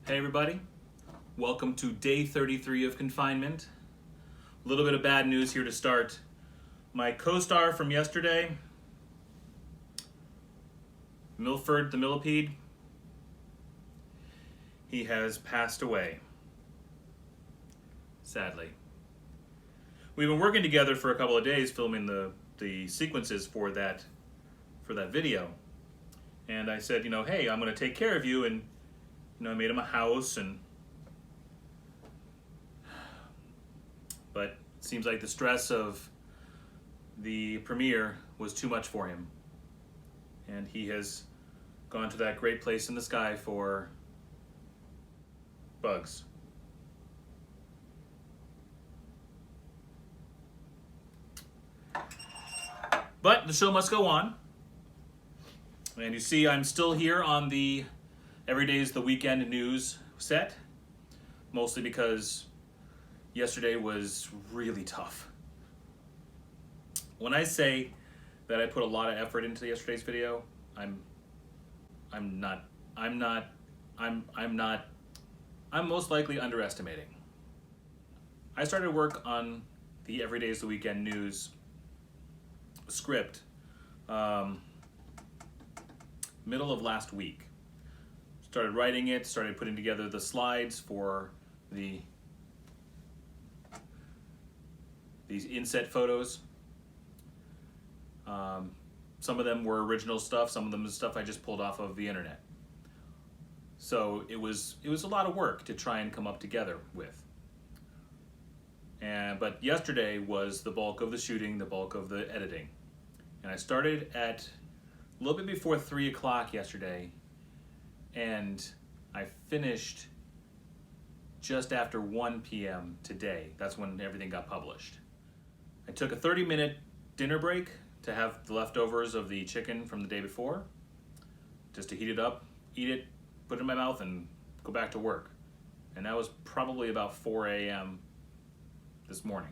Hey everybody, welcome to day 33 of confinement. A little bit of bad news here to start. My co-star from yesterday, Milford the millipede, he has passed away, sadly. We've been working together for a couple of days filming the sequences for that video. And I said, hey, I'm going to take care of you, and I made him a house, but it seems like the stress of the premiere was too much for him. And he has gone to that great place in the sky for bugs. But the show must go on. And you see I'm still here on the Every Day's the Weekend news set, mostly because yesterday was really tough. When I say that I put a lot of effort into yesterday's video, I'm most likely underestimating. I started work on the Every Day's the Weekend news script middle of last week. Started writing it, started putting together the slides for these inset photos. Some of them were original stuff, some of them is stuff I just pulled off of the internet. So it was a lot of work to try and come up together with. But yesterday was the bulk of the shooting, the bulk of the editing. And I started at a little bit before 3 o'clock yesterday, and I finished just after 1 p.m. today. That's when everything got published. I took a 30-minute dinner break to have the leftovers of the chicken from the day before, just to heat it up, eat it, put it in my mouth, and go back to work. And that was probably about 4 a.m. this morning.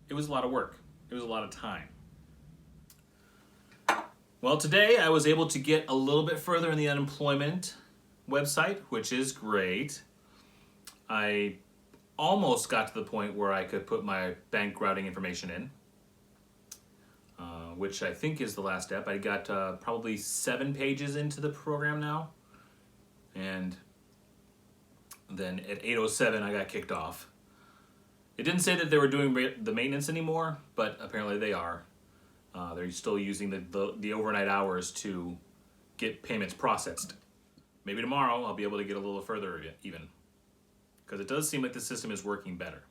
It was a lot of work. It was a lot of time. Well, today I was able to get a little bit further in the unemployment website, which is great. I almost got to the point where I could put my bank routing information in, which I think is the last step. I got probably 7 pages into the program now, and then at 8:07 I got kicked off. It didn't say that they were doing the maintenance anymore, but apparently they are. They're still using the overnight hours to get payments processed. Maybe tomorrow I'll be able to get a little further even, because it does seem like the system is working better.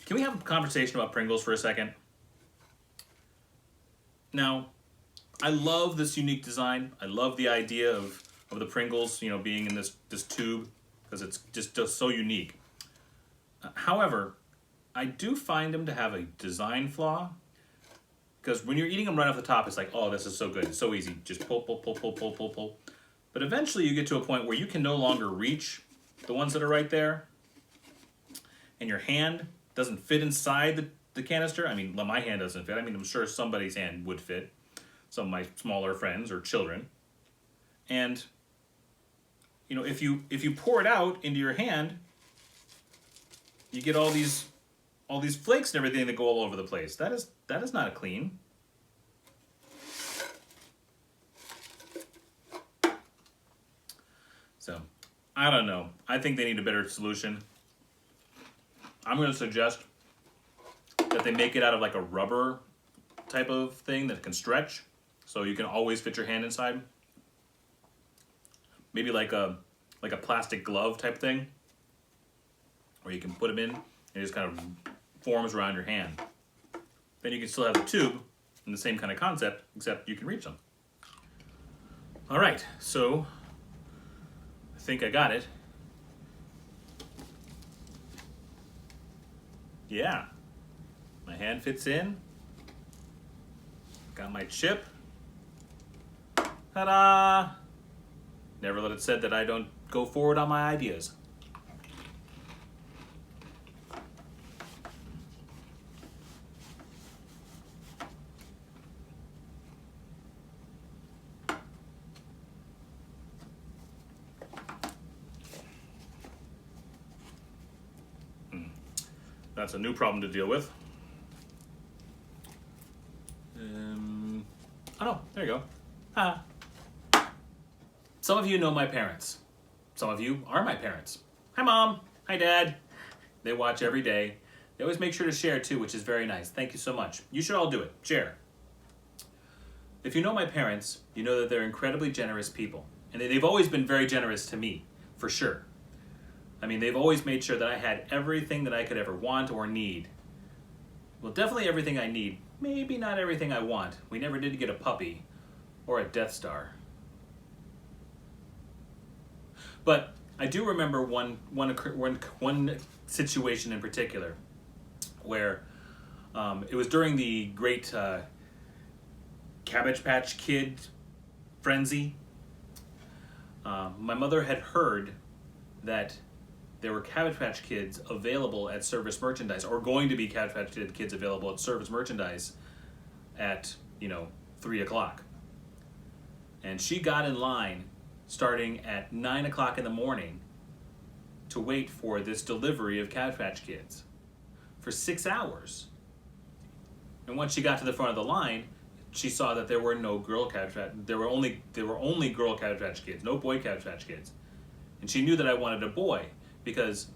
Can we have a conversation about Pringles for a second? Now, I love this unique design. I love the idea of the Pringles, being in this tube, because it's just so unique. However, I do find them to have a design flaw, because when you're eating them right off the top, it's like, oh, this is so good, it's so easy, just pull, pull, pull, pull, pull, pull, pull. But eventually you get to a point where you can no longer reach the ones that are right there, and your hand doesn't fit inside the canister. I mean, my hand doesn't fit. I mean, I'm sure somebody's hand would fit, some of my smaller friends or children. And if you pour it out into your hand, you get all these flakes and everything that go all over the place. That is not clean. So, I don't know. I think they need a better solution. I'm going to suggest that they make it out of like a rubber type of thing that can stretch, so you can always fit your hand inside. Maybe like a plastic glove type thing, where you can put them in and it just kind of forms around your hand. Then you can still have the tube in the same kind of concept, except you can reach them. All right, so I think I got it. Yeah, my hand fits in. Got my chip. Ta-da! Never let it said that I don't go forward on my ideas. That's a new problem to deal with. Oh no, there you go. Ah. Some of you know my parents. Some of you are my parents. Hi Mom, hi Dad. They watch every day. They always make sure to share too, which is very nice. Thank you so much. You should all do it, share. If you know my parents, you know that they're incredibly generous people. And they've always been very generous to me, for sure. I mean, they've always made sure that I had everything that I could ever want or need. Well, definitely everything I need. Maybe not everything I want. We never did get a puppy or a Death Star. But I do remember one situation in particular where it was during the great Cabbage Patch Kid frenzy. My mother had heard that there were Cabbage Patch Kids available at Service Merchandise, or going to be Cabbage Patch Kids available at Service Merchandise at, 3 o'clock. And she got in line starting at 9 o'clock in the morning to wait for this delivery of Cabbage Patch Kids for 6 hours. And once she got to the front of the line, she saw that there were no girl Cabbage Patch. There were only girl Cabbage Patch Kids, no boy Cabbage Patch Kids. And she knew that I wanted a boy, because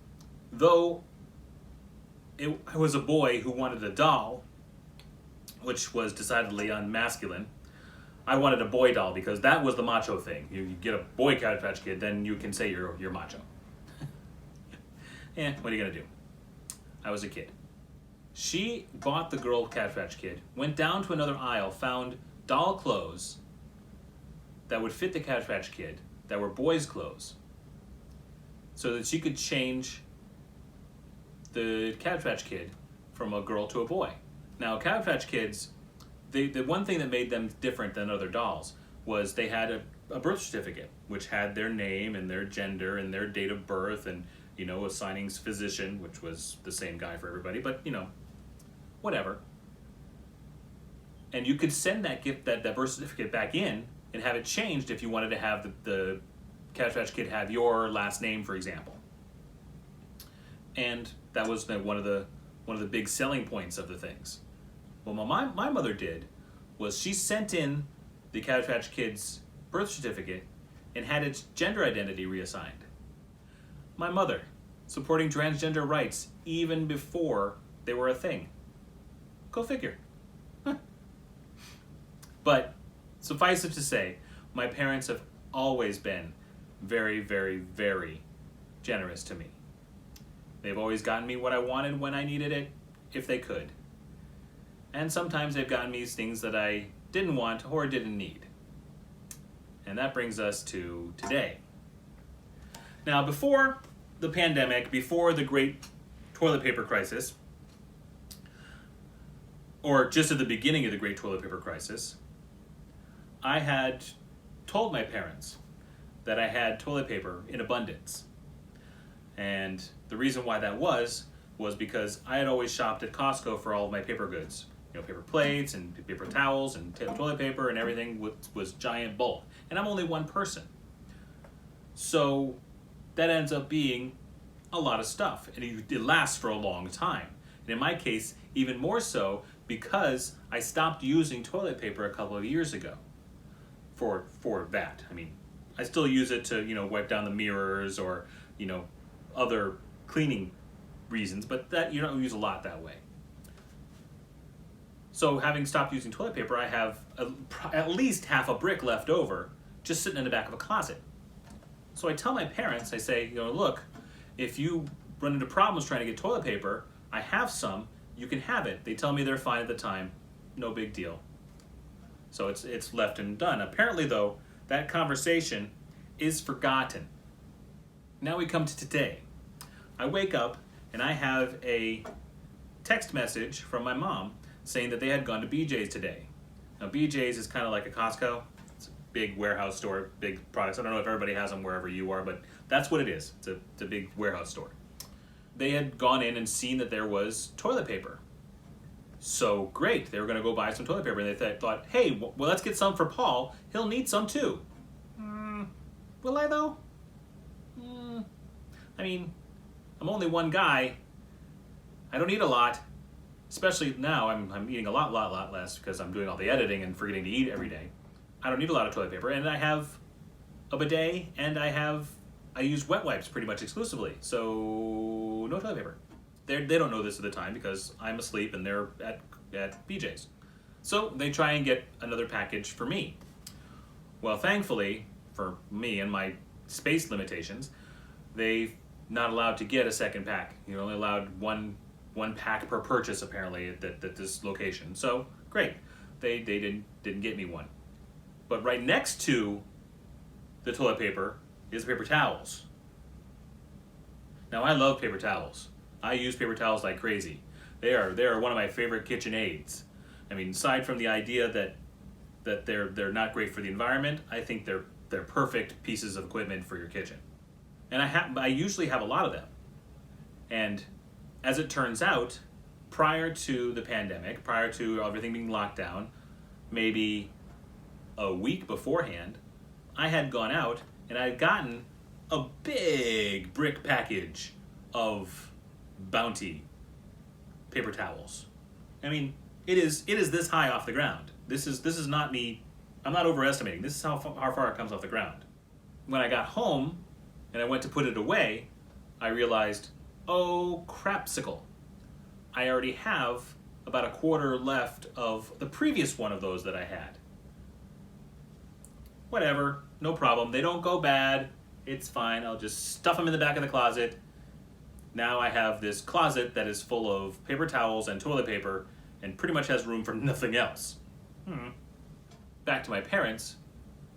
though I was a boy who wanted a doll, which was decidedly unmasculine, I wanted a boy doll because that was the macho thing. You get a boy Cabbage Patch Kid, then you can say you're macho. What are you gonna do? I was a kid. She bought the girl Cabbage Patch Kid, went down to another aisle, found doll clothes that would fit the Cabbage Patch Kid, that were boys' clothes, so that she could change the Cabbage Patch Kid from a girl to a boy. Now, Cabbage Patch Kids, the one thing that made them different than other dolls was they had a birth certificate, which had their name and their gender and their date of birth and, assigning physician, which was the same guy for everybody, but, whatever. And you could send that birth certificate back in and have it changed if you wanted to have the Cabbage Patch Kid have your last name, for example. And that was one of the big selling points of the things. Well, my mother did was she sent in the Cabbage Patch Kid's birth certificate and had its gender identity reassigned. My mother, supporting transgender rights even before they were a thing. Go figure. But suffice it to say, my parents have always been very, very, very generous to me. They've always gotten me what I wanted when I needed it, if they could. And sometimes they've gotten me things that I didn't want or didn't need. And that brings us to today. Now, before the pandemic, before the great toilet paper crisis, or just at the beginning of the great toilet paper crisis, I had told my parents that I had toilet paper in abundance. And the reason why that was because I had always shopped at Costco for all of my paper goods. Paper plates and paper towels and toilet paper and everything was giant bulk. And I'm only one person. So that ends up being a lot of stuff. And it lasts for a long time. And in my case, even more so because I stopped using toilet paper a couple of years ago for that. I mean, I still use it to, wipe down the mirrors or, other cleaning reasons, but that you don't use a lot that way. So having stopped using toilet paper, I have at least half a brick left over just sitting in the back of a closet. So I tell my parents, I say, look, if you run into problems trying to get toilet paper, I have some, you can have it. They tell me they're fine at the time, no big deal. So it's left and done. Apparently though, that conversation is forgotten. Now we come to today. I wake up and I have a text message from my mom saying that they had gone to BJ's today. Now BJ's is kind of like a Costco. It's a big warehouse store, big products. I don't know if everybody has them wherever you are, but that's what it is. It's a big warehouse store. They had gone in and seen that there was toilet paper. So great, they were going to go buy some toilet paper, and they thought, hey, well, let's get some for Paul. He'll need some too. Will I though? I mean, I'm only one guy. I don't eat a lot, especially now. I'm eating a lot less because I'm doing all the editing and forgetting to eat every day. I don't need a lot of toilet paper, and I have a bidet, and I use wet wipes pretty much exclusively, so no toilet paper. They don't know this at the time because I'm asleep and they're at BJ's. So they try and get another package for me. Well, thankfully, for me and my space limitations, they're not allowed to get a second pack. You're only allowed one pack per purchase, apparently, at this location. So, great. They didn't get me one. But right next to the toilet paper is paper towels. Now, I love paper towels. I use paper towels like crazy. They are one of my favorite kitchen aids. I mean, aside from the idea that they're not great for the environment, I think they're perfect pieces of equipment for your kitchen. And I usually have a lot of them. And as it turns out, prior to the pandemic, prior to everything being locked down, maybe a week beforehand, I had gone out and I had gotten a big brick package of Bounty paper towels. I mean, it is this high off the ground. This is not me. I'm not overestimating. This is how far it comes off the ground. When I got home and I went to put it away, I realized, oh crapsicle, I already have about a quarter left of the previous one of those that I had. Whatever, no problem. They don't go bad. It's fine. I'll just stuff them in the back of the closet. Now I have this closet that is full of paper towels and toilet paper and pretty much has room for nothing else. Back to my parents,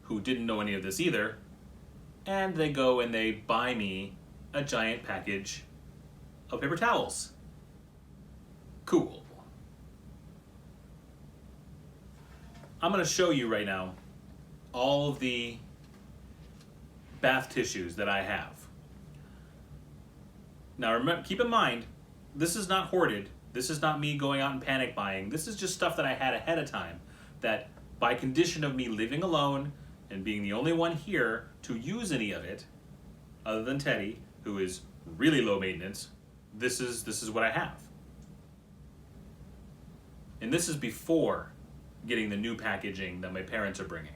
who didn't know any of this either, and they go and they buy me a giant package of paper towels. Cool. I'm going to show you right now all of the bath tissues that I have. Now remember, keep in mind, this is not hoarded. This is not me going out and panic buying. This is just stuff that I had ahead of time that by condition of me living alone and being the only one here to use any of it, other than Teddy, who is really low maintenance, this is what I have. And this is before getting the new packaging that my parents are bringing.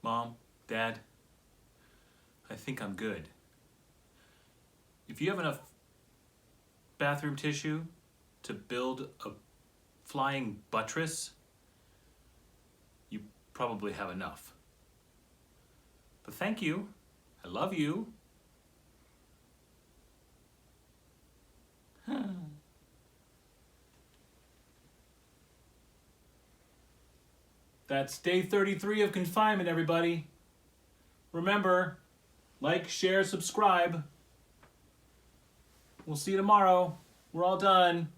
Mom, Dad, I think I'm good. If you have enough bathroom tissue to build a flying buttress, you probably have enough. But thank you. I love you. That's day 33 of confinement, everybody. Remember, like, share, subscribe. We'll see you tomorrow. We're all done.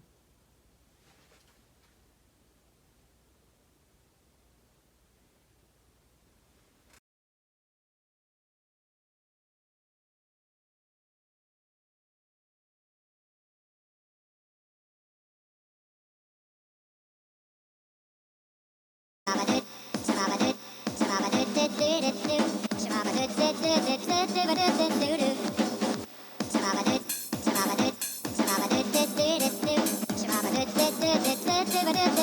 Shabba